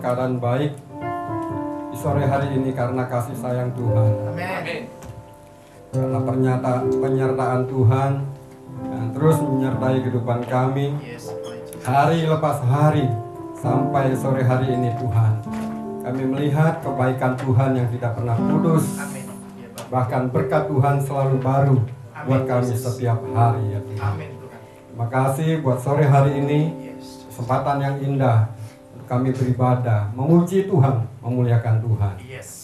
keadaan baik di sore hari ini karena kasih sayang Tuhan. Amin. Karena penyertaan Tuhan yang terus menyertai kehidupan kami hari lepas hari sampai sore hari ini Tuhan. Kami melihat kebaikan Tuhan yang tidak pernah putus. Bahkan berkat Tuhan selalu baru buat kami setiap hari ya Tuhan. Terima kasih buat sore hari ini, kesempatan yang indah untuk kami beribadah, memuji Tuhan, memuliakan Tuhan.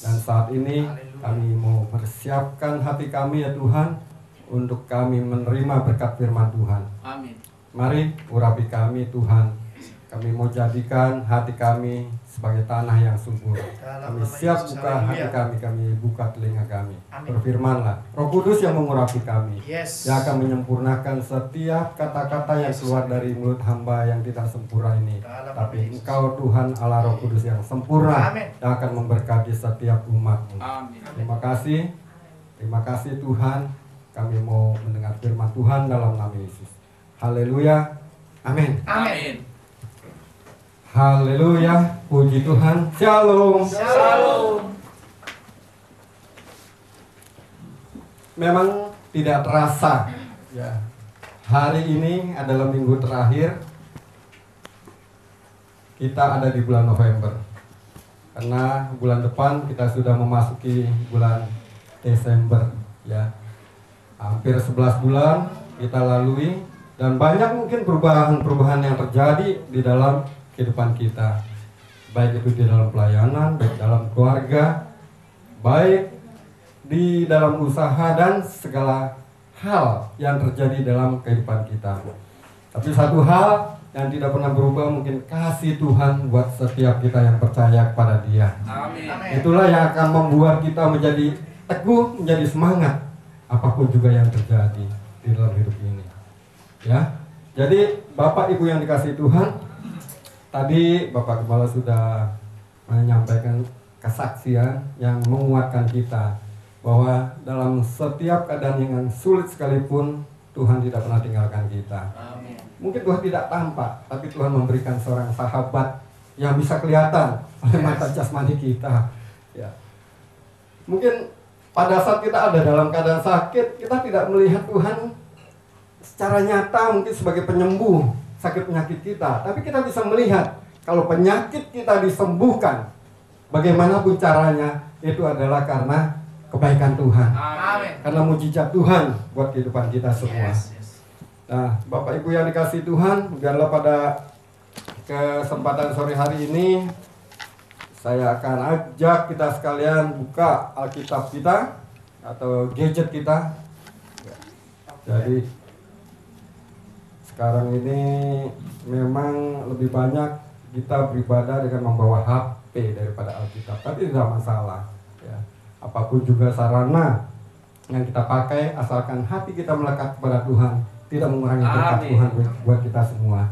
Dan saat ini kami mau persiapkan hati kami ya Tuhan untuk kami menerima berkat firman Tuhan. Amin. Mari urapi kami Tuhan. Kami mau jadikan hati kami sebagai tanah yang subur. Kami siap buka hati kami buka telinga kami. Berfirmanlah, Roh Kudus yang mengurapi kami, yang akan menyempurnakan setiap kata-kata yang keluar dari mulut hamba yang tidak sempurna ini. Tapi Engkau Tuhan Allah Roh Kudus yang sempurna, yang akan memberkati setiap umat-Mu. Terima kasih Tuhan. Kami mau mendengar firman Tuhan dalam nama Yesus. Haleluya. Amin. Amin. Haleluya, puji Tuhan. Shalom. Shalom. Memang tidak terasa ya. Hari ini adalah minggu terakhir kita ada di bulan November. Karena bulan depan kita sudah memasuki bulan Desember ya. Hampir 11 bulan kita lalui dan banyak mungkin perubahan-perubahan yang terjadi di dalam kehidupan kita, baik itu di dalam pelayanan, baik dalam keluarga, baik di dalam usaha dan segala hal yang terjadi dalam kehidupan kita. Tapi satu hal yang tidak pernah berubah mungkin kasih Tuhan buat setiap kita yang percaya kepada Dia. Amin. Itulah yang akan membuat kita menjadi teguh, menjadi semangat apapun juga yang terjadi di dalam hidup ini. Ya, jadi Bapak Ibu yang dikasihi Tuhan, tadi Bapak Kepala sudah menyampaikan kesaksian yang menguatkan kita bahwa dalam setiap keadaan yang sulit sekalipun Tuhan tidak pernah tinggalkan kita. Amin. Mungkin Tuhan tidak tampak, tapi Tuhan memberikan seorang sahabat yang bisa kelihatan oleh mata jasmani kita. Ya. Mungkin pada saat kita ada dalam keadaan sakit, kita tidak melihat Tuhan secara nyata mungkin sebagai penyembuh sakit penyakit kita, tapi kita bisa melihat kalau penyakit kita disembuhkan, bagaimanapun caranya, itu adalah karena kebaikan Tuhan. Amin. Karena mujizat Tuhan buat kehidupan kita semua. Nah, Bapak Ibu yang dikasihi Tuhan, biarlah pada kesempatan sore hari ini saya akan ajak kita sekalian buka Alkitab kita atau gadget kita. Jadi sekarang ini memang lebih banyak kita beribadah dengan membawa HP daripada Alkitab, tapi tidak masalah ya. Apapun juga sarana yang kita pakai, asalkan hati kita melekat kepada Tuhan, tidak mengurangi berkat Tuhan buat kita semua.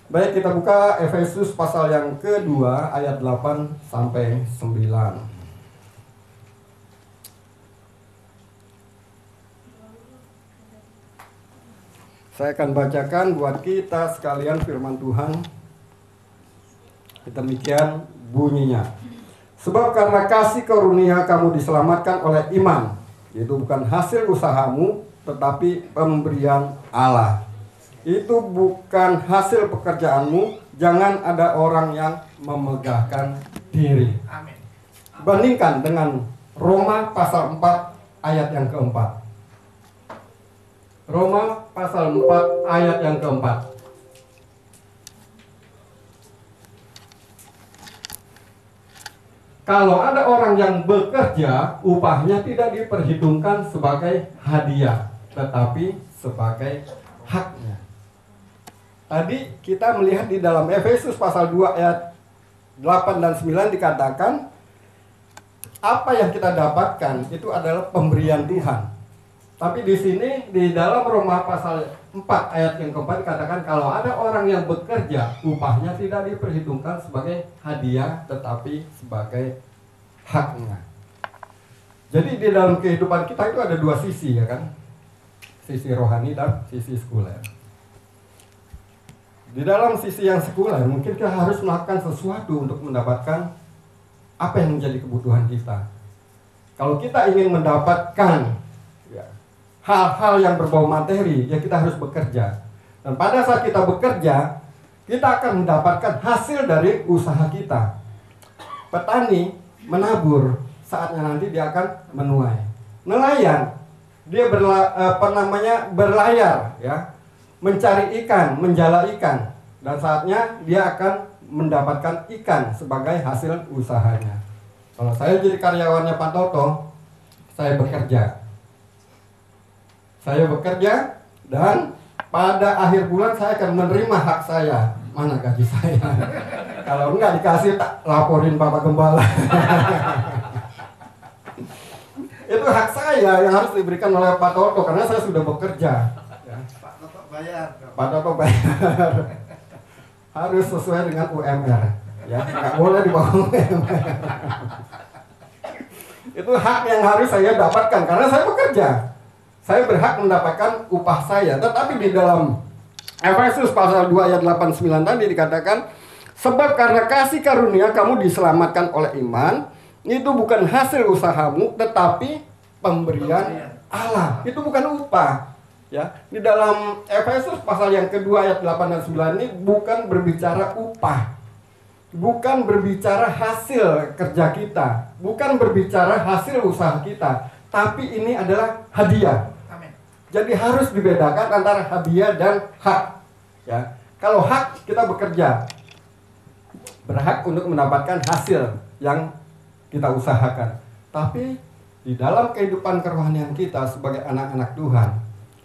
Baik, kita buka Efesus pasal yang kedua ayat 8 sampai 9. Saya akan bacakan buat kita sekalian firman Tuhan. Demikian bunyinya. Sebab karena kasih karunia kamu diselamatkan oleh iman, yaitu bukan hasil usahamu, tetapi pemberian Allah. Itu bukan hasil pekerjaanmu, jangan ada orang yang memegahkan diri. Amin. Bandingkan dengan Roma pasal 4 ayat yang keempat. Roma pasal 4 ayat yang keempat. Kalau ada orang yang bekerja, upahnya tidak diperhitungkan sebagai hadiah, tetapi sebagai haknya. Tadi kita melihat di dalam Efesus pasal 2 ayat 8 dan 9 dikatakan apa yang kita dapatkan itu adalah pemberian Tuhan. Tapi di sini di dalam Roma pasal 4 ayat yang keempat dikatakan kalau ada orang yang bekerja, upahnya tidak diperhitungkan sebagai hadiah tetapi sebagai haknya. Jadi di dalam kehidupan kita itu ada dua sisi, ya kan? Sisi rohani dan sisi sekuler. Di dalam sisi yang sekuler mungkin kita harus melakukan sesuatu untuk mendapatkan apa yang menjadi kebutuhan kita. Kalau kita ingin mendapatkan hal-hal yang berbau materi, ya kita harus bekerja. Dan pada saat kita bekerja, kita akan mendapatkan hasil dari usaha kita. Petani menabur, saatnya nanti dia akan menuai. Nelayan, dia berlayar, ya, mencari ikan, menjala ikan, dan saatnya dia akan mendapatkan ikan sebagai hasil usahanya. Kalau saya jadi karyawannya Pak Toto, saya bekerja. Saya bekerja dan pada akhir bulan saya akan menerima hak saya. Mana gaji saya? Kalau enggak dikasih, tak laporin Bapak Gembala. Itu hak saya yang harus diberikan oleh Pak Toto karena saya sudah bekerja. Ya. Pak Toto bayar. Pak Toto bayar. Harus sesuai dengan UMR. Ya, nggak boleh di bawah UMR. Itu hak yang harus saya dapatkan karena saya bekerja. Saya berhak mendapatkan upah saya. Tetapi di dalam Efesus pasal 2 ayat 89 tadi dikatakan, sebab karena kasih karunia kamu diselamatkan oleh iman. Itu bukan hasil usahamu, tetapi pemberian Allah. Itu bukan upah. Ya, di dalam Efesus pasal yang kedua ayat 8 dan 9 ini bukan berbicara upah. Bukan berbicara hasil kerja kita, bukan berbicara hasil usaha kita, tapi ini adalah hadiah. Amin. Jadi harus dibedakan antara hadiah dan hak. Ya, kalau hak kita bekerja, berhak untuk mendapatkan hasil yang kita usahakan. Tapi di dalam kehidupan kerohanian kita sebagai anak-anak Tuhan,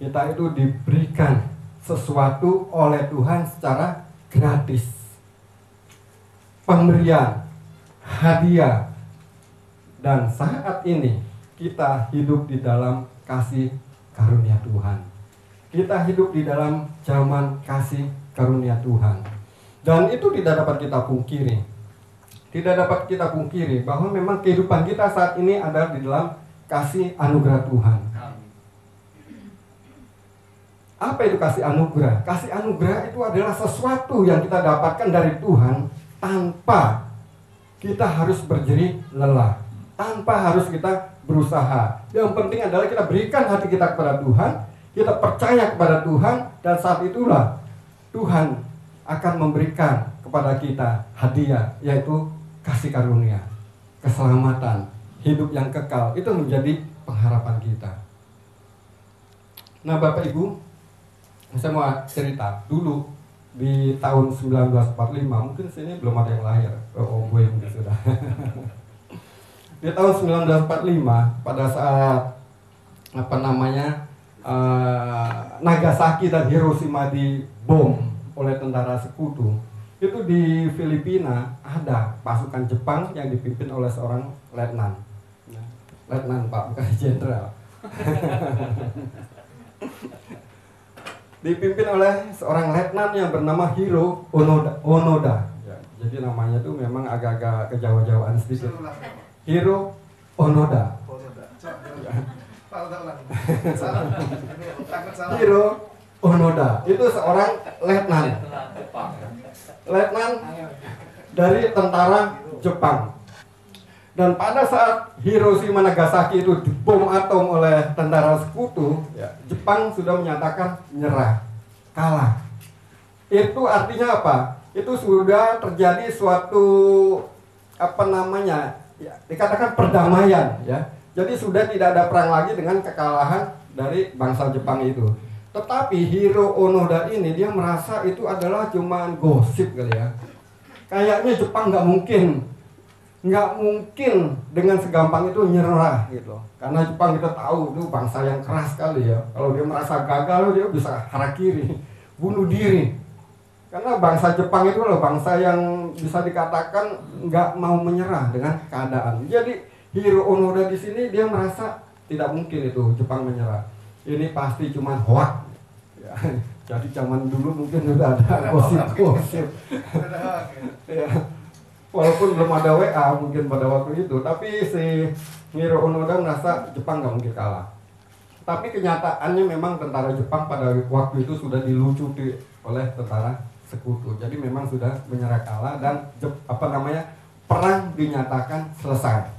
kita itu diberikan sesuatu oleh Tuhan secara gratis. Pemberian, hadiah. Dan saat ini kita hidup di dalam kasih karunia Tuhan. Kita hidup di dalam zaman kasih karunia Tuhan. Dan itu tidak dapat kita pungkiri. Tidak dapat kita pungkiri bahwa memang kehidupan kita saat ini ada di dalam kasih anugerah Tuhan. Apa itu kasih anugerah? Kasih anugerah itu adalah sesuatu yang kita dapatkan dari Tuhan tanpa kita harus berjerih lelah, tanpa harus kita berusaha. Yang penting adalah kita berikan hati kita kepada Tuhan, kita percaya kepada Tuhan, dan saat itulah Tuhan akan memberikan kepada kita hadiah, yaitu kasih karunia, keselamatan, hidup yang kekal. Itu menjadi pengharapan kita. Nah Bapak Ibu, saya mau cerita dulu di tahun 1945, mungkin sini belum ada yang lahir. Oh gue mungkin sudah. Di tahun 1945, pada saat Nagasaki dan Hiroshima dibom oleh tentara sekutu, itu di Filipina ada pasukan Jepang yang dipimpin oleh seorang letnan. Letnan Pak, bukan jenderal. Dipimpin oleh seorang letnan yang bernama Hiro Onoda. Ya, jadi namanya tuh memang agak-agak kejawa-jawaan sedikit. Hiro Onoda. Hiro Onoda itu seorang letnan dari tentara Jepang. Dan pada saat Hiroshima Nagasaki itu dibom atom oleh tentara sekutu, ya, Jepang sudah menyatakan nyerah, kalah. Itu artinya apa? Itu sudah terjadi suatu ya, dikatakan perdamaian, ya. Jadi sudah tidak ada perang lagi dengan kekalahan dari bangsa Jepang itu. Tetapi Hiro Onoda ini dia merasa itu adalah cuman gosip kali ya. Kayaknya Jepang nggak mungkin dengan segampang itu nyerah gitu. Karena Jepang kita tahu itu bangsa yang keras sekali ya. Kalau dia merasa gagal dia bisa harakiri, bunuh diri. Karena bangsa Jepang itu loh bangsa yang bisa dikatakan nggak mau menyerah dengan keadaan. Jadi Hiro Onoda di sini dia merasa tidak mungkin itu Jepang menyerah. Ini pasti cuma hoak. Ya, jadi zaman dulu mungkin sudah ada gosip-gosip. Ya, walaupun belum ada WA mungkin pada waktu itu, tapi si Hiro Onoda merasa Jepang nggak mungkin kalah. Tapi kenyataannya memang tentara Jepang pada waktu itu sudah dilucuti oleh tentara sekutu. Jadi memang sudah menyerah kalah dan perang dinyatakan selesai.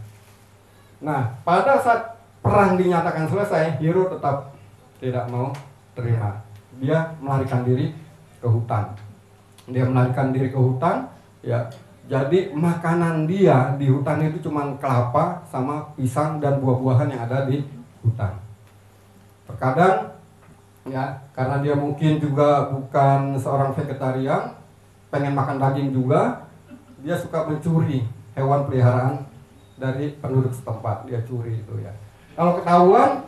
Nah, pada saat perang dinyatakan selesai, Hiro tetap tidak mau terima. Dia melarikan diri ke hutan. Ya. Jadi makanan dia di hutan itu cuma kelapa sama pisang dan buah-buahan yang ada di hutan. Terkadang ya, karena dia mungkin juga bukan seorang vegetarian, pengen makan daging juga, dia suka mencuri hewan peliharaan dari penduduk setempat, dia curi itu ya. Kalau ketahuan,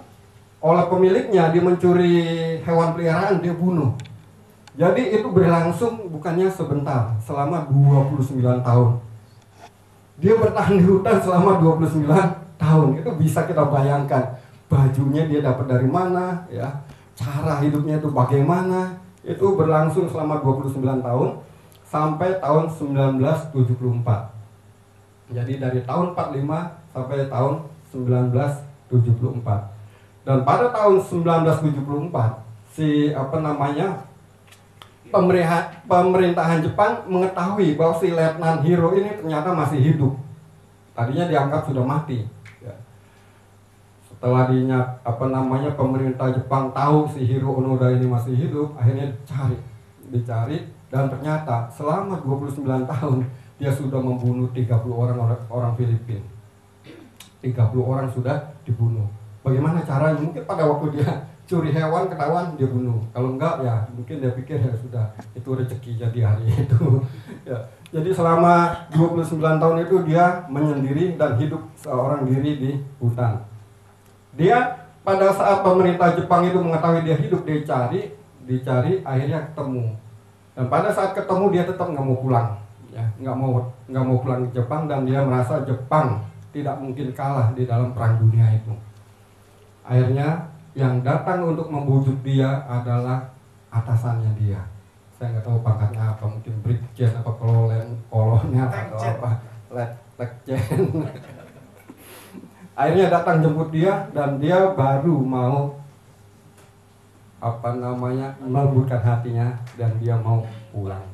oleh pemiliknya, dia mencuri hewan peliharaan, dia bunuh. Jadi itu berlangsung bukannya sebentar, selama 29 tahun. Dia bertahan di hutan selama 29 tahun. Itu bisa kita bayangkan, bajunya dia dapat dari mana, ya, cara hidupnya itu bagaimana. Itu berlangsung selama 29 tahun sampai tahun 1974. Jadi dari tahun 45 sampai tahun 1974. Dan pada tahun 1974 pemerintahan Jepang mengetahui bahwa si Letnan Hiro ini ternyata masih hidup. Tadinya dianggap sudah mati. Ya. Setelah pemerintah Jepang tahu si Hiro Onoda ini masih hidup, akhirnya dicari dan ternyata selama 29 tahun dia sudah membunuh 30 orang Filipina. 30 orang sudah dibunuh. Bagaimana caranya? Mungkin pada waktu dia curi hewan ketahuan dia bunuh. Kalau enggak ya mungkin dia pikir ya sudah itu rezeki jadi hari itu. Ya. Jadi selama 29 tahun itu dia menyendiri dan hidup seorang diri di hutan. Dia pada saat pemerintah Jepang itu mengetahui dia hidup, dia dicari akhirnya ketemu. Dan pada saat ketemu dia tetap nggak mau pulang. Ya, nggak mau pulang ke Jepang dan dia merasa Jepang tidak mungkin kalah di dalam perang dunia itu. Akhirnya yang datang untuk membujuk dia adalah atasannya dia. Saya nggak tahu pangkatnya apa, mungkin brigjen apa kolonel atau apa, letjen. Akhirnya datang jemput dia dan dia baru mau melembutkan hatinya dan dia mau pulang.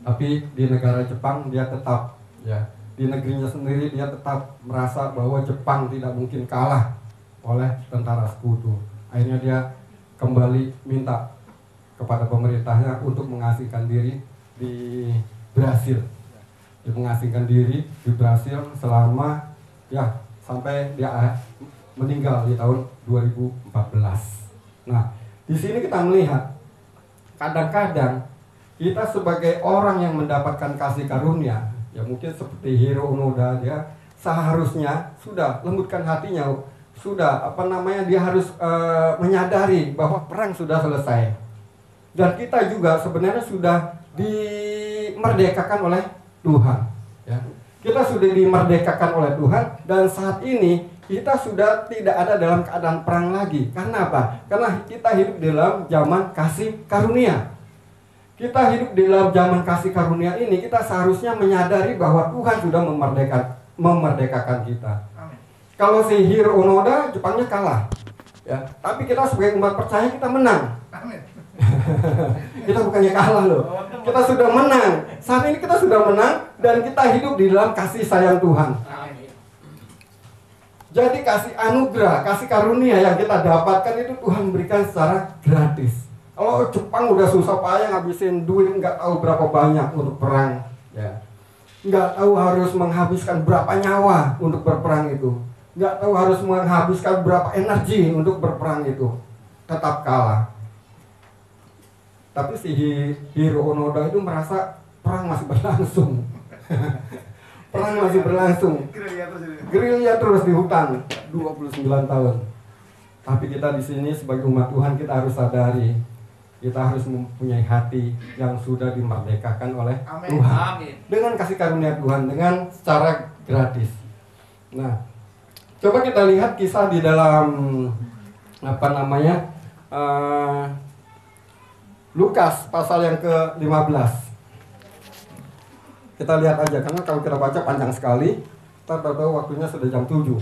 Tapi di negara Jepang dia tetap, ya, di negerinya sendiri dia tetap merasa bahwa Jepang tidak mungkin kalah oleh tentara sekutu. Akhirnya dia kembali minta kepada pemerintahnya untuk mengasingkan diri di Brasil. Dia mengasingkan diri di Brasil selama sampai dia meninggal di tahun 2014. Nah, di sini kita melihat kadang-kadang kita sebagai orang yang mendapatkan kasih karunia, ya mungkin seperti Hiro Onoda, dia seharusnya sudah lembutkan hatinya, sudah dia harus menyadari bahwa perang sudah selesai. Dan kita juga sebenarnya sudah dimerdekakan oleh Tuhan, ya. Kita sudah dimerdekakan oleh Tuhan dan saat ini kita sudah tidak ada dalam keadaan perang lagi. Karena apa? Karena kita hidup dalam zaman kasih karunia. Kita hidup di dalam zaman kasih karunia ini, kita seharusnya menyadari bahwa Tuhan sudah memerdekakan kita. Amin. Kalau si Hiro Onoda, Jepangnya kalah, ya. Tapi kita sebagai umat percaya kita menang. Amin. Kita bukannya kalah loh. Kita sudah menang. Saat ini kita sudah menang dan kita hidup di dalam kasih sayang Tuhan. Amin. Jadi kasih anugerah, kasih karunia yang kita dapatkan itu Tuhan berikan secara gratis. Kalau Jepang udah susah payah ngabisin duit nggak tahu berapa banyak untuk perang, ya. Nggak tahu harus menghabiskan berapa nyawa untuk berperang itu. Nggak tahu harus menghabiskan berapa energi untuk berperang itu. Tetap kalah. Tapi si Hiro Onoda itu merasa perang masih berlangsung. Perang masih berlangsung. Gerilya terus di hutan 29 tahun. Tapi kita di sini sebagai umat Tuhan kita harus sadari, kita harus mempunyai hati yang sudah dimerdekakan oleh Tuhan. Amin. Dengan kasih karunia Tuhan, dengan secara gratis. Nah, coba kita lihat kisah di dalam Lukas pasal yang ke-15. Kita lihat aja, karena kalau kita baca panjang sekali, kita tahu waktunya sudah jam 7.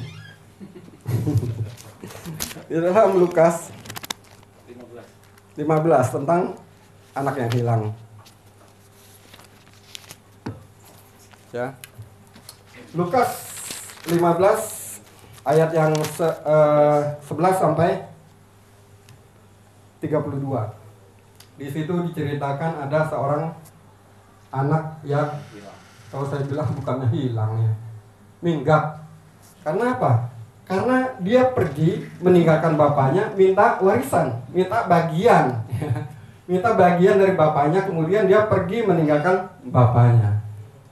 Di dalam Lukas 15 tentang anak yang hilang. Ya. Lukas 15 ayat yang 11 sampai 32. Di situ diceritakan ada seorang anak yang kalau saya bilang bukannya hilang ya, minggat. Karena apa? Karena dia pergi meninggalkan bapaknya, minta warisan, minta bagian. Minta bagian dari bapaknya, kemudian dia pergi meninggalkan bapaknya.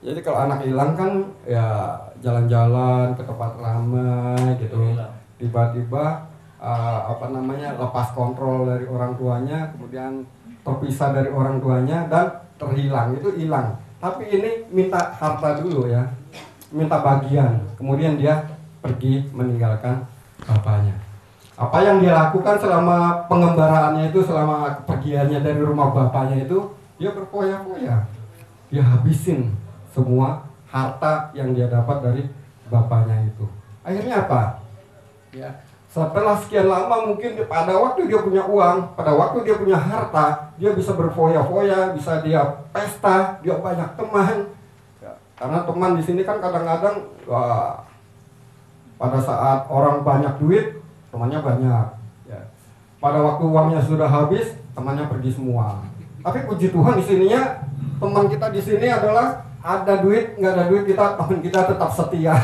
Jadi kalau anak hilang kan ya jalan-jalan ke tempat ramai gitu. Tiba-tiba lepas kontrol dari orang tuanya, kemudian terpisah dari orang tuanya dan terhilang, itu hilang. Tapi ini minta harta dulu ya, minta bagian, kemudian dia pergi meninggalkan bapaknya. Apa yang dia lakukan selama pengembaraannya itu, selama kepergiannya dari rumah bapaknya itu, dia berfoya-foya, dia habisin semua harta yang dia dapat dari bapaknya itu. Akhirnya apa? Ya, setelah sekian lama mungkin pada waktu dia punya uang, pada waktu dia punya harta, dia bisa berfoya-foya, bisa dia pesta, dia banyak teman. Ya, karena teman di sini kan kadang-kadang pada saat orang banyak duit, temannya banyak. Ya. Pada waktu uangnya sudah habis, temannya pergi semua. Tapi puji Tuhan di sininya, teman kita di sini adalah ada duit, nggak ada duit teman kita tetap setia.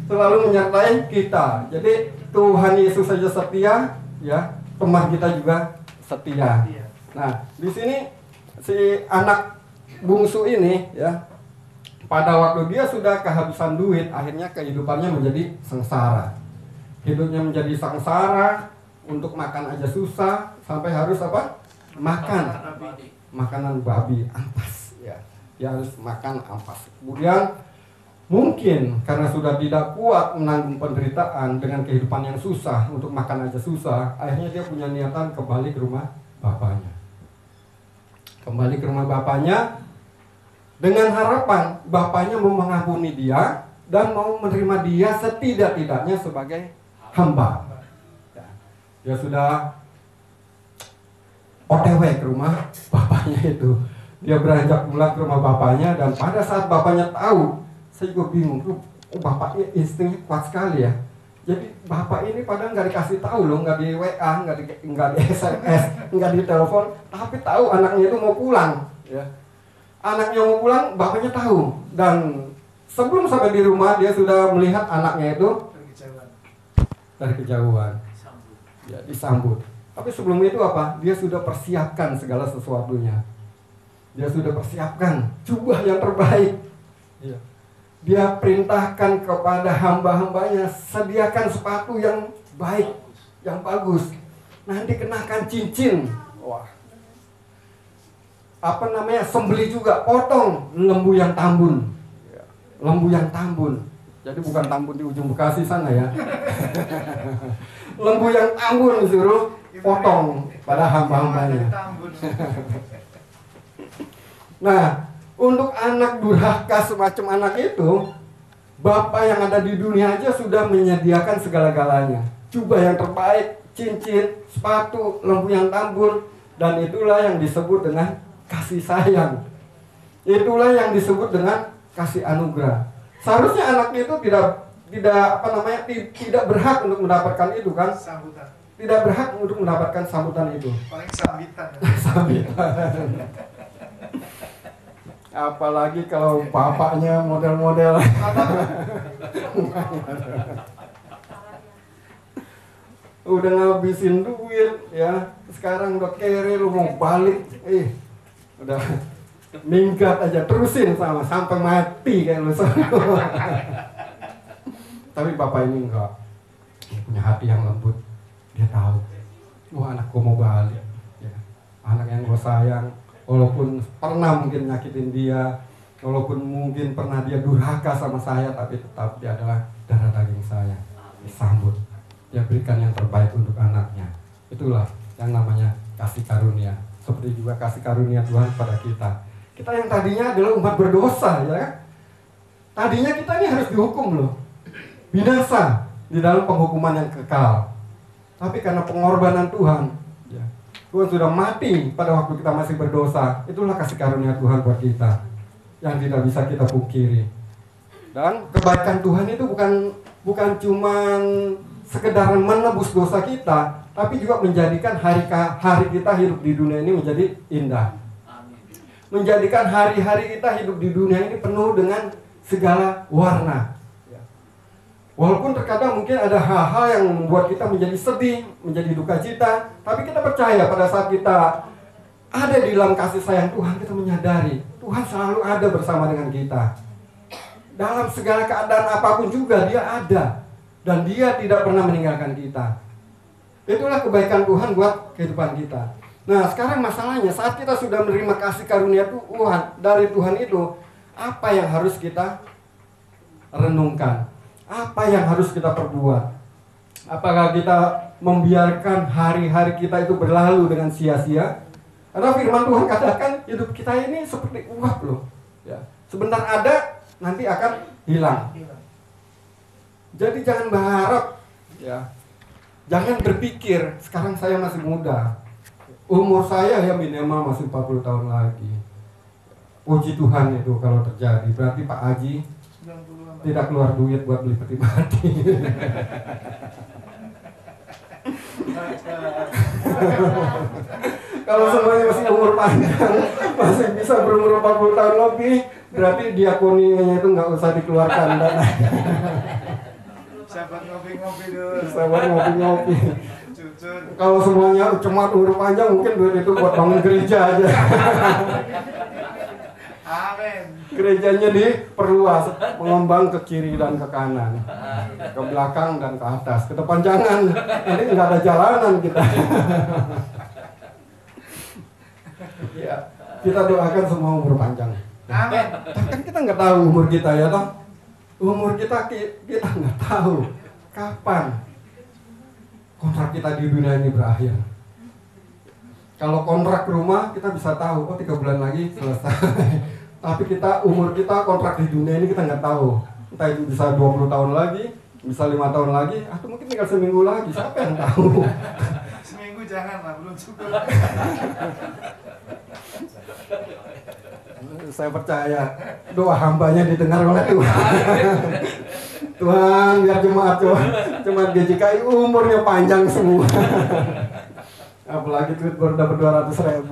Selalu menyertai kita. Jadi Tuhan Yesus saja setia, ya, teman kita juga setia. Nah, di sini si anak bungsu ini, ya, pada waktu dia sudah kehabisan duit, akhirnya kehidupannya menjadi sengsara. Hidupnya menjadi sengsara, untuk makan aja susah, sampai harus apa? Makan makanan babi ampas, ya. Dia harus makan ampas. Kemudian mungkin karena sudah tidak kuat menanggung penderitaan dengan kehidupan yang susah, untuk makan aja susah, akhirnya dia punya niatan kembali ke rumah bapaknya. Kembali ke rumah bapaknya dengan harapan bapaknya mau mengampuni dia dan mau menerima dia setidak-tidaknya sebagai hamba. Dia sudah OTW ke rumah bapaknya itu. Dia beranjak pulang ke rumah bapaknya, dan pada saat bapaknya tahu, saya juga bingung, bapaknya instingnya kuat sekali ya. Jadi bapak ini padahal nggak dikasih tahu loh, nggak di WA, nggak di SMS, nggak di telepon, tapi tahu anaknya itu mau pulang. Ya. Anaknya mau pulang, bapaknya tahu, dan sebelum sampai di rumah dia sudah melihat anaknya itu dari kejauhan, ya, disambut. Tapi sebelum itu apa? Dia sudah persiapkan segala sesuatunya. Dia sudah persiapkan jubah yang terbaik. Ya. Dia perintahkan kepada hamba-hambanya, sediakan sepatu yang baik, yang bagus. Nanti kenakan cincin. Wah. Sembeli juga, potong lembu yang tambun. Lembu yang tambun. Jadi bukan tambun di ujung Bekasi sana ya. Lembu yang tambun disuruh potong pada hamba-hambanya. Nah, untuk anak durhaka semacam anak itu, bapak yang ada di dunia aja sudah menyediakan segala-galanya. Jubah yang terbaik, cincin, sepatu, lembu yang tambun, dan itulah yang disebut dengan kasih sayang. Itulah yang disebut dengan kasih anugerah. Seharusnya anak itu tidak berhak untuk mendapatkan itu kan? Sambutan. Tidak berhak untuk mendapatkan sambutan itu. Paling sambitan. Sambitan. Apalagi kalau bapaknya model-model. Udah ngabisin duit ya, sekarang udah kere, lu mau balik, udah minggat aja, terusin sampai mati kayak lu. Tapi bapak ini enggak, dia punya hati yang lembut. Dia tahu, anakku mau balik, ya. Anak yang gue sayang, walaupun pernah mungkin nyakitin dia, walaupun mungkin pernah dia durhaka sama saya, tapi tetap dia adalah darah daging saya. Disambut, dia berikan yang terbaik untuk anaknya. Itulah yang namanya kasih karunia. Seperti juga kasih karunia Tuhan pada kita. Kita yang tadinya adalah umat berdosa, ya. Tadinya kita ini harus dihukum loh, binasa di dalam penghukuman yang kekal. Tapi karena pengorbanan Tuhan, ya, Tuhan sudah mati pada waktu kita masih berdosa. Itulah kasih karunia Tuhan buat kita, yang tidak bisa kita pungkiri. Dan kebaikan Tuhan itu bukan cuma sekedar menebus dosa kita, tapi juga menjadikan hari kita hidup di dunia ini menjadi indah. Menjadikan hari-hari kita hidup di dunia ini penuh dengan segala warna. Walaupun terkadang mungkin ada hal-hal yang membuat kita menjadi sedih, menjadi duka cita, tapi kita percaya pada saat kita ada di dalam kasih sayang Tuhan, kita menyadari Tuhan selalu ada bersama dengan kita. Dalam segala keadaan apapun juga Dia ada. dan Dia tidak pernah meninggalkan kita. Itulah kebaikan Tuhan buat kehidupan kita. Nah, sekarang masalahnya saat kita sudah menerima kasih karunia Tuhan dari Tuhan itu, apa yang harus kita renungkan? Apa yang harus kita perbuat? Apakah kita membiarkan hari-hari kita itu berlalu dengan sia-sia? Karena firman Tuhan katakan hidup kita ini seperti uap loh. Ya. Sebentar ada, nanti akan hilang. Jadi jangan berharap, ya. Jangan berpikir sekarang saya masih muda. Umur saya ya minimal masih 40 tahun lagi. Puji Tuhan itu kalau terjadi. Berarti Pak Haji tidak keluar duit buat beli peti mati. Kalau semuanya masih umur panjang, masih bisa berumur 40 tahun lebih, berarti diakoninya itu nggak usah dikeluarkan dana. Sahabat ngopi-ngopi dulu. Sahabat ngopi-ngopi. Kalau semuanya cuma umur panjang, mungkin duit itu buat bangun gereja aja. Amin. Gerejanya diperluas, mengembang ke kiri dan ke kanan, ke belakang dan ke atas, ke depan jangan. Nanti nggak ada jalanan kita. Ya, kita doakan semua umur panjang. Amin. Tapi kan kita nggak tahu umur kita ya toh. Umur kita nggak tahu kapan kontrak kita di dunia ini berakhir. Kalau kontrak rumah kita bisa tahu, oh 3 bulan lagi selesai. Tapi umur kita kontrak di dunia ini kita nggak tahu. Entah itu bisa 20 tahun lagi, bisa 5 tahun lagi, atau mungkin tinggal seminggu lagi. Siapa yang tahu? Seminggu jangan lah, belum cukup. Saya percaya doa hambanya didengar oleh Tuhan. Tuhan, biar jemaat GJKI umurnya panjang semua. Apalagi duit baru dapat 200.000.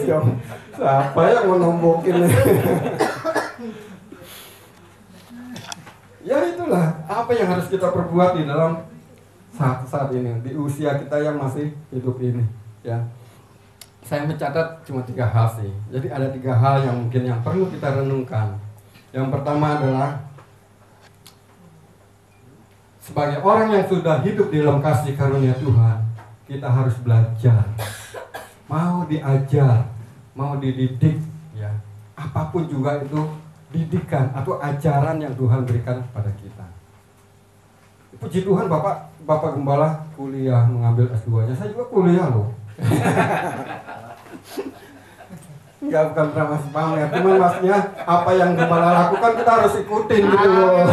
Siap. Siapa yang mau nombokin? Ya itulah apa yang harus kita perbuat di dalam saat ini, di usia kita yang masih hidup ini, ya. Saya mencatat cuma 3 hal sih. Jadi ada 3 hal yang mungkin yang perlu kita renungkan. Yang pertama adalah sebagai orang yang sudah hidup di dalam kasih karunia Tuhan, kita harus belajar. Mau diajar, mau dididik, ya. Apapun juga itu didikan atau ajaran yang Tuhan berikan kepada kita. Puji Tuhan, Bapak Gembala kuliah mengambil S2-nya. Saya juga kuliah loh. Enggak, bukan drama pamer, cuman maksudnya apa yang Gembala lakukan kita harus ikutin gitu loh.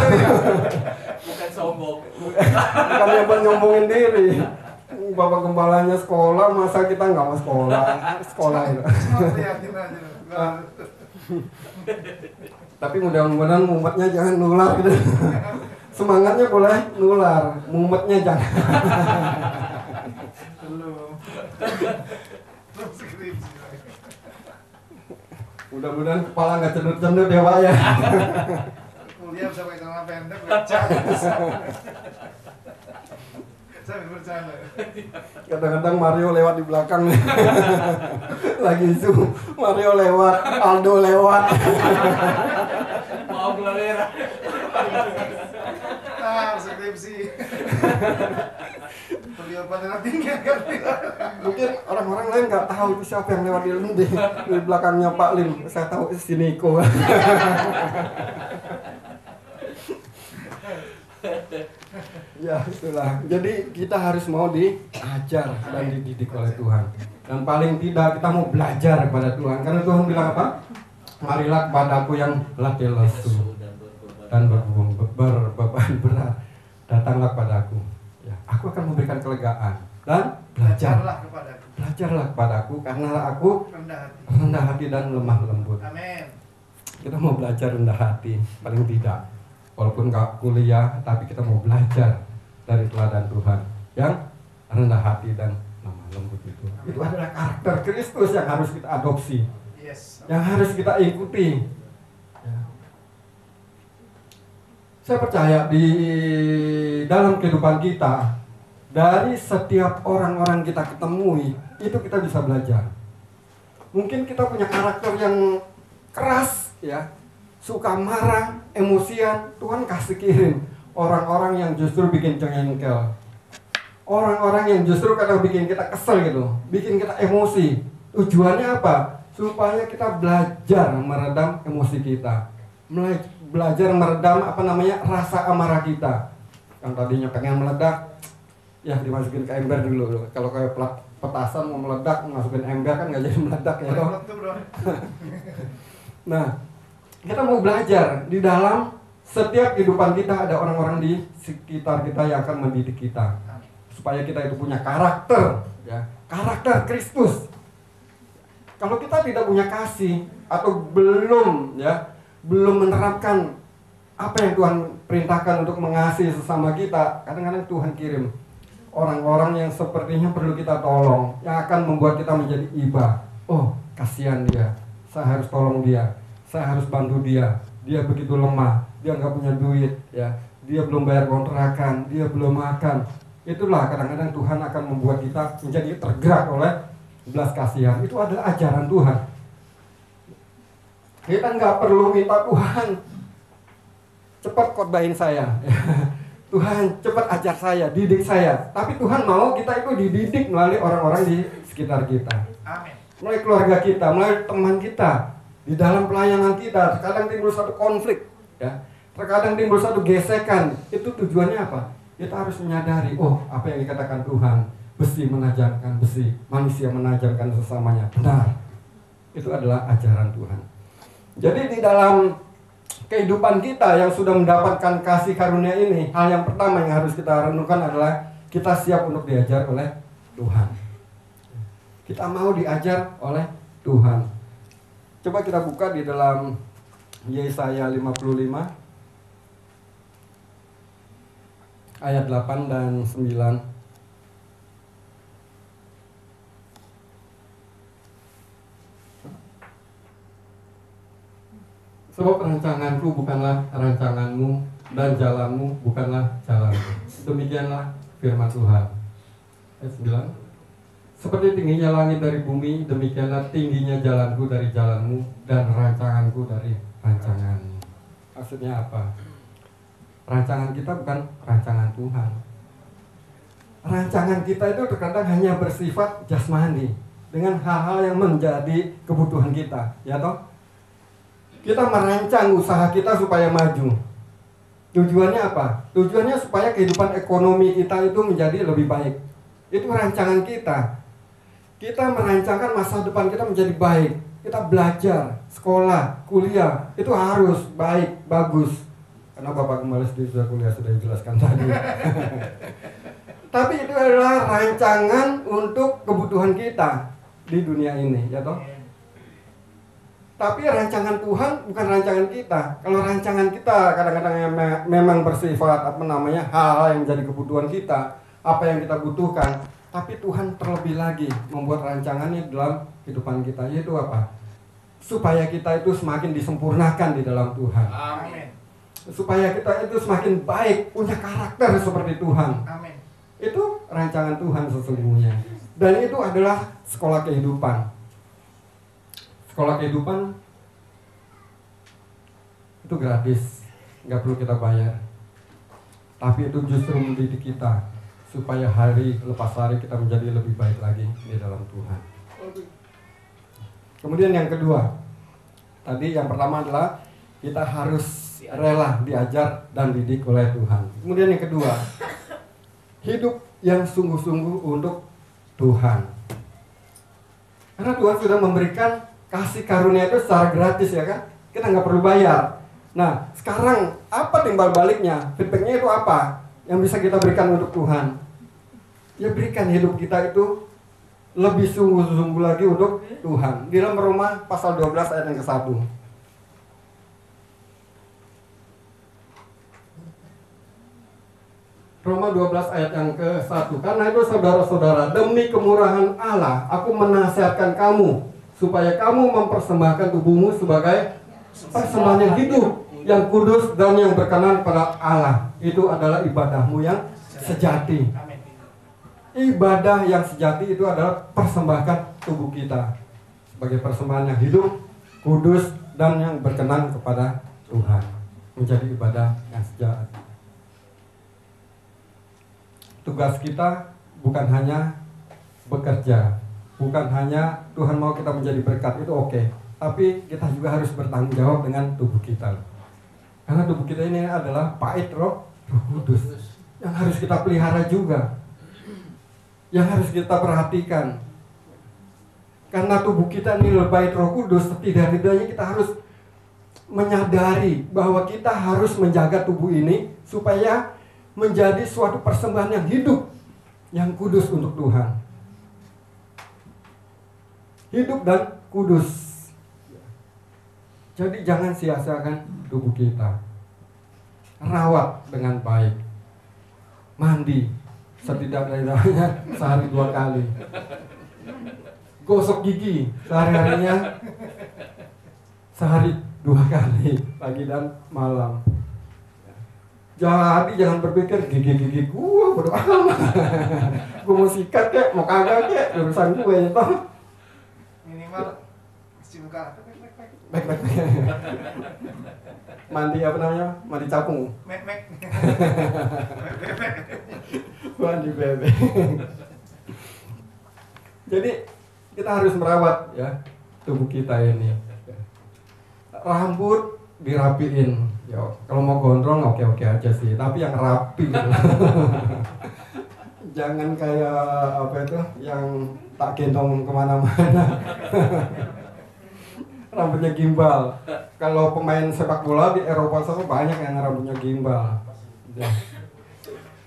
Bukan sombong. Bukan yang nyombongin diri. Bapak Gembalanya sekolah, masa kita nggak mau sekolah itu. Tapi mudah-mudahan mumetnya jangan nular gitu. Semangatnya boleh nular, mumetnya jangan. Mudah-mudahan kepala nggak cendut-cendut ya Pak ya. Kuliah bisa pakai celana pendek, saya bercanda. Kadang-kadang Mario lewat di belakang nih. Lagi zoom, Mario lewat, Aldo lewat. Mau gelar. Skripsi. Beliau pada tinggal kan. Mungkin orang-orang lain nggak tahu itu siapa yang lewat di belakangnya Pak Lim. Saya tahu si Niko. Ya itulah. Jadi kita harus mau diajar dan dididik oleh Tuhan. Dan paling tidak kita mau belajar kepada Tuhan. Karena Tuhan bilang apa? Marilah kepadaku yang letih lesu dan berbeban berat. Datanglah kepadaku. Ya, aku akan memberikan kelegaan. Dan belajarlah kepadaku karena aku rendah hati dan lemah lembut. Amin. Kita mau belajar rendah hati, paling tidak. Walaupun nggak kuliah, tapi kita mau belajar dari teladan Tuhan yang rendah hati dan lemah lembut itu. Amin. Itu adalah karakter Kristus yang harus kita adopsi, yang harus kita ikuti. Ya. Saya percaya di dalam kehidupan kita, dari setiap orang-orang kita ketemui, itu kita bisa belajar. Mungkin kita punya karakter yang keras, ya. suka marah, emosian, Tuhan kasih kirim orang-orang yang justru bikin jengkel. Orang-orang yang justru kadang bikin kita kesel gitu, bikin kita emosi. Tujuannya apa? Supaya kita belajar meredam emosi kita. Belajar meredam rasa amarah kita. Yang tadinya pengen meledak, ya dimasukin ke ember dulu. Kalau kayak petasan mau meledak, masukin ember kan nggak jadi meledak ya toh. Nah, kita mau belajar di dalam setiap kehidupan kita ada orang-orang di sekitar kita yang akan mendidik kita supaya kita itu punya karakter, ya, karakter Kristus. Kalau kita tidak punya kasih atau belum menerapkan apa yang Tuhan perintahkan untuk mengasihi sesama kita, kadang-kadang Tuhan kirim orang-orang yang sepertinya perlu kita tolong, yang akan membuat kita menjadi iba. Oh, kasihan dia, saya harus tolong dia, saya harus bantu dia. Dia begitu lemah, dia nggak punya duit, ya, dia belum bayar kontrakan, dia belum makan. Itulah kadang-kadang Tuhan akan membuat kita menjadi tergerak oleh belas kasihan. Itu adalah ajaran Tuhan. Kita nggak perlu minta Tuhan cepat khotbahin saya. Tuhan cepat ajar saya, didik saya. Tapi Tuhan mau kita itu dididik melalui orang-orang di sekitar kita. Amin. Melalui keluarga kita, melalui teman kita, di dalam pelayanan kita. Terkadang timbul satu konflik, ya. Terkadang timbul satu gesekan. Itu tujuannya apa? Kita harus menyadari, oh, apa yang dikatakan Tuhan, besi menajamkan besi, manusia menajamkan sesamanya. Benar. Itu adalah ajaran Tuhan. Jadi di dalam kehidupan kita yang sudah mendapatkan kasih karunia ini, hal yang pertama yang harus kita renungkan adalah kita siap untuk diajar oleh Tuhan. Kita mau diajar oleh Tuhan. Coba kita buka di dalam Yesaya 55 ayat 8 dan 9. Sebab rancanganku bukanlah rancanganmu, dan jalanmu bukanlah jalanku. Demikianlah firman Tuhan. Ayat 9. Seperti tingginya langit dari bumi, demikianlah tingginya jalanku dari jalanmu, dan rancanganku dari rancanganmu. Maksudnya apa? Rancangan kita bukan rancangan Tuhan. Rancangan kita itu terkadang hanya bersifat jasmani, dengan hal-hal yang menjadi kebutuhan kita, ya toh? Kita merancang usaha kita supaya maju. Tujuannya apa? Tujuannya supaya kehidupan ekonomi kita itu menjadi lebih baik. Itu rancangan kita. Kita merancangkan masa depan kita menjadi baik. Kita belajar, sekolah, kuliah, itu harus baik, bagus. Karena Bapak Kembali sudah kuliah, sudah dijelaskan tadi. Tapi itu adalah rancangan untuk kebutuhan kita di dunia ini, ya toh? Tapi rancangan Tuhan bukan rancangan kita. Kalau rancangan kita kadang-kadang memang bersifat hal-hal yang menjadi kebutuhan kita, apa yang kita butuhkan. Tapi Tuhan terlebih lagi membuat rancangannya dalam kehidupan kita, yaitu apa? Supaya kita itu semakin disempurnakan di dalam Tuhan. Amin. Supaya kita itu semakin baik, punya karakter seperti Tuhan. Amin. Itu rancangan Tuhan sesungguhnya. Dan itu adalah sekolah kehidupan. Sekolah kehidupan itu gratis, nggak perlu kita bayar. Tapi itu justru mendidik kita supaya hari lepas hari kita menjadi lebih baik lagi di dalam Tuhan. Kemudian yang kedua, tadi yang pertama adalah kita harus rela diajar dan didik oleh Tuhan. Kemudian yang kedua, hidup yang sungguh-sungguh untuk Tuhan. Karena Tuhan sudah memberikan kasih karunia itu secara gratis, ya kan? Kita nggak perlu bayar. Nah, sekarang apa timbal baliknya? Feedbacknya itu apa yang bisa kita berikan untuk Tuhan? Ya, berikan hidup kita itu lebih sungguh-sungguh lagi untuk Tuhan. Di dalam Roma pasal 12 ayat yang ke-1. Roma 12 ayat yang ke-1. Karena itu saudara-saudara, demi kemurahan Allah, aku menasihatkan kamu supaya kamu mempersembahkan tubuhmu sebagai persembahan yang hidup, yang kudus dan yang berkenan pada Allah. Itu adalah ibadahmu yang sejati. Ibadah yang sejati itu adalah persembahkan tubuh kita sebagai persembahan yang hidup, kudus dan yang berkenan kepada Tuhan, menjadi ibadah yang sejati. Tugas kita bukan hanya bekerja, bukan hanya Tuhan mau kita menjadi berkat, itu oke. Tapi kita juga harus bertanggung jawab dengan tubuh kita. Karena tubuh kita ini adalah bait Roh Kudus yang harus kita pelihara juga, yang harus kita perhatikan. Karena tubuh kita ini bait Roh Kudus, setidaknya kita harus menyadari bahwa kita harus menjaga tubuh ini supaya menjadi suatu persembahan yang hidup, yang kudus untuk Tuhan. Hidup dan kudus. Jadi jangan sia-siakan tubuh kita. Rawat dengan baik. Mandi setidaknya sehari 2 kali. Gosok gigi sehari-harinya sehari 2 kali, pagi dan malam. Jadi jangan berpikir gigi gua bodo amat. Gua mau sikat kek, mau kagak kek, urusan gue ya toh. Minimal cuci muka. Baik. Mandi apa namanya? Mandi capung. Mek. Mandi bebek. Jadi kita harus merawat ya tubuh kita ini. Rambut dirapiin. Ya, kalau mau gondrong oke aja sih, tapi yang rapi gitu. Jangan kayak apa itu yang tak gendong kemana-mana. Rambutnya gimbal. Kalau pemain sepak bola di Eropa sana banyak yang rambutnya gimbal. Ya.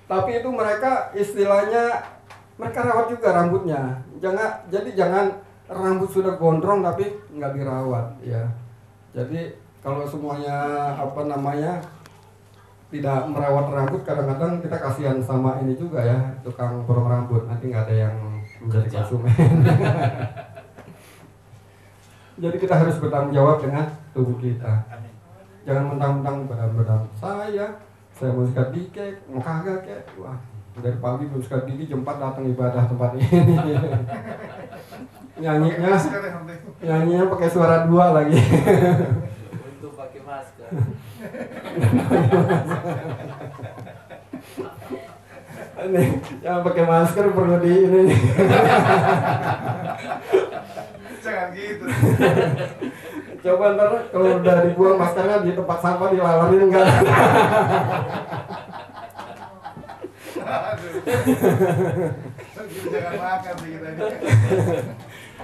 Tapi itu mereka istilahnya mereka rawat juga rambutnya. Jangan rambut sudah gondrong tapi nggak dirawat ya. Jadi kalau semuanya tidak merawat rambut, kadang-kadang kita kasihan sama ini juga ya, tukang potong rambut, nanti nggak ada yang menjadi konsumen. Jadi kita harus bertanggung jawab dengan tubuh kita. Jangan mentang-mentang bedam-bedam saya mau sikat gigi, mau kagak kek. Wah, dari pagi belum sikat gigi, jam 4 datang ibadah tempat ini. Nyanyinya pakai suara 2 lagi. Untuk pakai masker. Ini yang pakai masker perlu di ini. Jangan gitu. Coba ntar kalau udah dibuang maskernya di tempat sampah dilalarin enggak? Aduh. Jangan makan sih kita ini.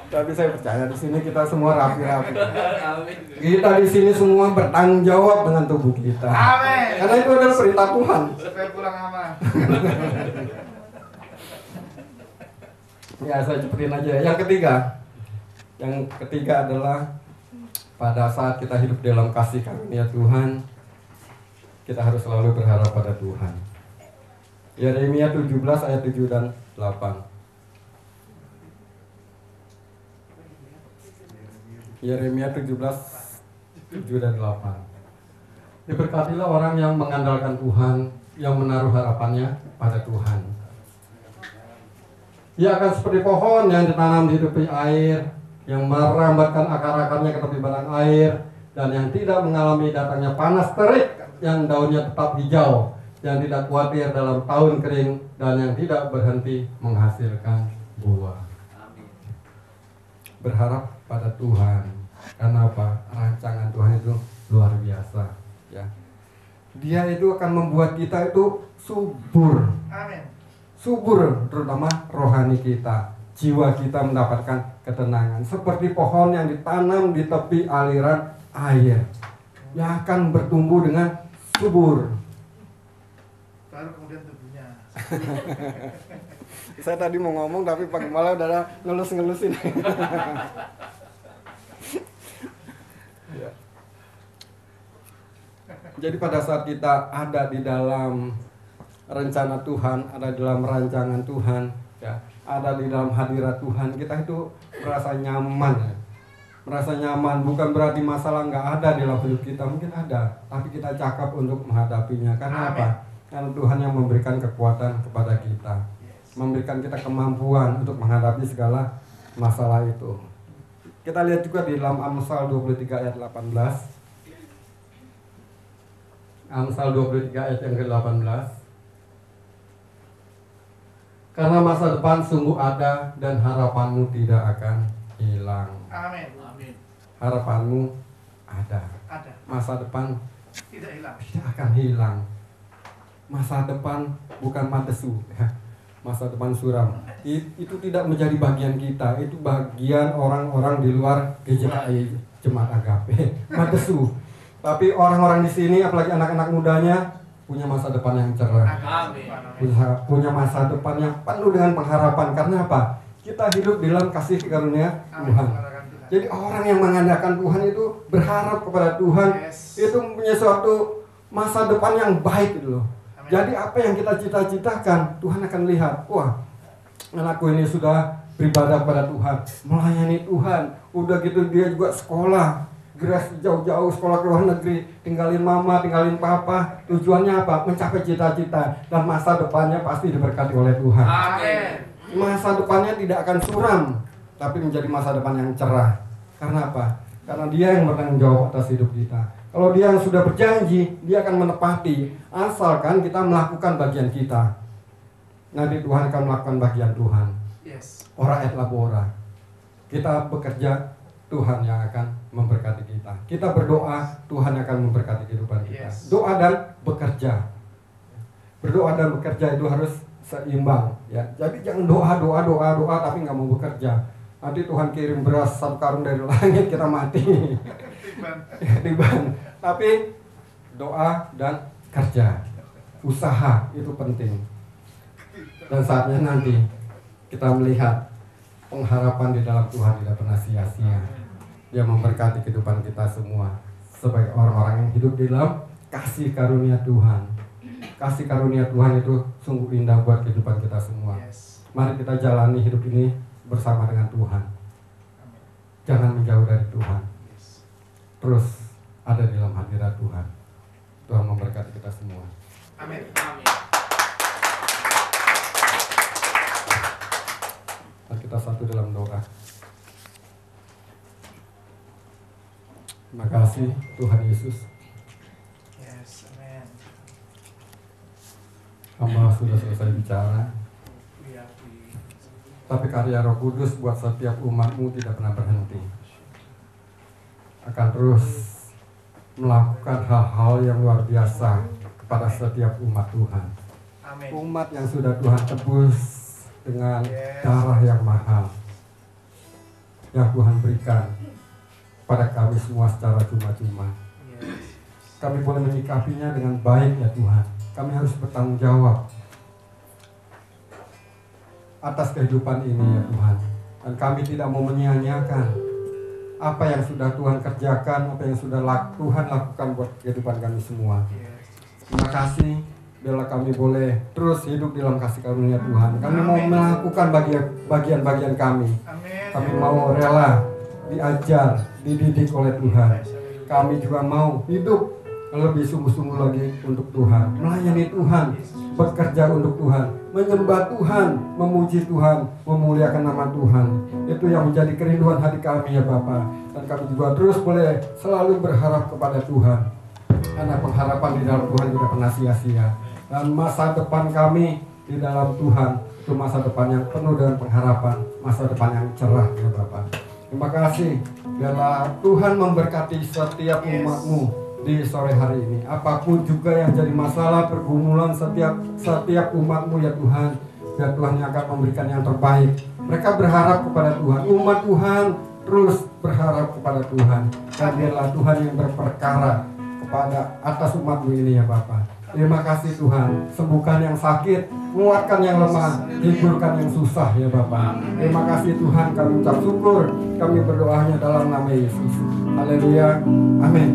Tapi saya percaya di sini kita semua rapi-rapi. Kita di sini semua bertanggung jawab dengan tubuh kita. Amin. Karena itu adalah perintah Tuhan. Supaya pulang aman. Ya saya cepetin aja. Yang ketiga adalah pada saat kita hidup dalam kasih karunia Tuhan, kita harus selalu berharap pada Tuhan. Yeremia 17 ayat 7 dan 8. Yeremia 17 7 dan 8. Diberkatilah orang yang mengandalkan Tuhan, yang menaruh harapannya pada Tuhan. Ia akan seperti pohon yang ditanam di tepi air, yang merambatkan akar-akarnya ke tepi batang air, dan yang tidak mengalami datangnya panas terik, yang daunnya tetap hijau, yang tidak khawatir dalam tahun kering, dan yang tidak berhenti menghasilkan buah. Berharap pada Tuhan. Karena apa? Rancangan Tuhan itu luar biasa ya. Dia itu akan membuat kita itu subur. Amin. Subur terutama rohani kita. Jiwa kita mendapatkan ketenangan seperti pohon yang ditanam di tepi aliran air yang akan bertumbuh dengan subur. Baru kemudian tubuhnya. Saya tadi mau ngomong tapi pagi malah udah ngelus-ngelusin. Ya. Jadi pada saat kita ada di dalam rencana Tuhan, ada di dalam rancangan Tuhan, ya, ada di dalam hadirat Tuhan, kita itu merasa nyaman, ya. Merasa nyaman bukan berarti masalah nggak ada di dalam hidup kita, mungkin ada, tapi kita cakap untuk menghadapinya. Karena apa? Karena Tuhan yang memberikan kekuatan kepada kita, memberikan kita kemampuan untuk menghadapi segala masalah itu. Kita lihat juga di dalam Amsal 23 ayat 18. Amsal 23 ayat yang ke-18. Karena masa depan sungguh ada dan harapanmu tidak akan hilang. Amin. Amin. Harapanmu ada. Ada. Masa depan Tidak hilang. tidak akan hilang. Masa depan bukan madesu, ya. Masa depan suram. Itu tidak menjadi bagian kita. Itu bagian orang-orang di luar GJI, Jemaat Agape. Madesu. Tapi orang-orang di sini, apalagi anak-anak mudanya, punya masa depan yang cerah. Amin. Punya masa depan yang penuh dengan pengharapan. Karena apa? Kita hidup dalam kasih karunia Tuhan. Jadi orang yang mengandalkan Tuhan itu berharap kepada Tuhan. Yes. Itu mempunyai suatu masa depan yang baik gitu loh. Amin. Jadi apa yang kita cita-citakan, Tuhan akan lihat. Wah, anakku ini sudah beribadah kepada Tuhan, melayani Tuhan. Udah gitu dia juga sekolah. Geras jauh-jauh sekolah ke luar negeri, tinggalin mama, tinggalin papa. Tujuannya apa? Mencapai cita-cita. Dan masa depannya pasti diberkati oleh Tuhan. Amin. Masa depannya tidak akan suram, tapi menjadi masa depan yang cerah. Karena apa? Karena dia yang bertanggung jawab atas hidup kita. Kalau dia yang sudah berjanji, dia akan menepati. Asalkan kita melakukan bagian kita, nanti Tuhan akan melakukan bagian Tuhan. Yes. Ora et labora. Kita bekerja, Tuhan yang akan memberkati kita. Kita berdoa, Tuhan akan memberkati kehidupan kita. Yes. Doa dan bekerja. Berdoa dan bekerja itu harus seimbang, ya. Jadi jangan doa tapi nggak mau bekerja. Nanti Tuhan kirim beras 1 karung dari langit, kita mati. Tiban. Tapi doa dan kerja, usaha itu penting. Dan saatnya nanti kita melihat pengharapan di dalam Tuhan tidak pernah sia-sia. Dia memberkati kehidupan kita semua sebagai orang-orang yang hidup di dalam kasih karunia Tuhan. Kasih karunia Tuhan itu sungguh indah buat kehidupan kita semua. Yes. Mari kita jalani hidup ini bersama dengan Tuhan. Jangan menjauh dari Tuhan. Terus ada di dalam hadirat Tuhan. Tuhan memberkati kita semua. Amin. Amin. Mari kita satu dalam doa. Terima kasih Tuhan Yesus. Yes. Amin. Hamba sudah selesai bicara, We are tapi karya Roh Kudus buat setiap umat-Mu tidak pernah berhenti. Akan terus melakukan hal-hal yang luar biasa kepada setiap umat Tuhan. Amin. Umat yang sudah Tuhan tebus dengan Yes. darah yang mahal, yang Tuhan berikan pada kami semua secara cuma-cuma. Yes. Kami boleh menyikapinya dengan baik ya Tuhan. Kami harus bertanggung jawab atas kehidupan ini ya Tuhan. Dan kami tidak mau menyia-nyiakan apa yang sudah Tuhan kerjakan, apa yang sudah Tuhan lakukan buat kehidupan kami semua. Yes. Terima kasih bila kami boleh terus hidup dalam kasih karunia Tuhan. Kami mau Amin. melakukan bagian-bagian kami. Amin. Kami mau rela diajar, dididik oleh Tuhan. Kami juga mau hidup lebih sungguh-sungguh lagi untuk Tuhan, melayani Tuhan, bekerja untuk Tuhan, menyembah Tuhan, memuji Tuhan, memuliakan nama Tuhan. Itu yang menjadi kerinduan hati kami ya Bapa. Dan kami juga terus boleh selalu berharap kepada Tuhan, karena pengharapan di dalam Tuhan tidak pernah sia-sia. Dan masa depan kami di dalam Tuhan itu masa depan yang penuh dengan pengharapan, masa depan yang cerah ya Bapa. Terima kasih biarlah Tuhan memberkati setiap umat-Mu di sore hari ini. Apapun juga yang jadi masalah, pergumulan setiap umat-Mu ya Tuhan, biar Tuhan yang akan memberikan yang terbaik. Mereka berharap kepada Tuhan, umat Tuhan terus berharap kepada Tuhan. Dan biarlah Tuhan yang berperkara kepada atas umat-Mu ini ya Bapa. Terima kasih Tuhan, sembuhkan yang sakit, menguatkan yang lemah, hiburkan yang susah ya Bapa. Terima kasih Tuhan, kami ucap syukur, kami berdoanya dalam nama Yesus. Haleluya, amin.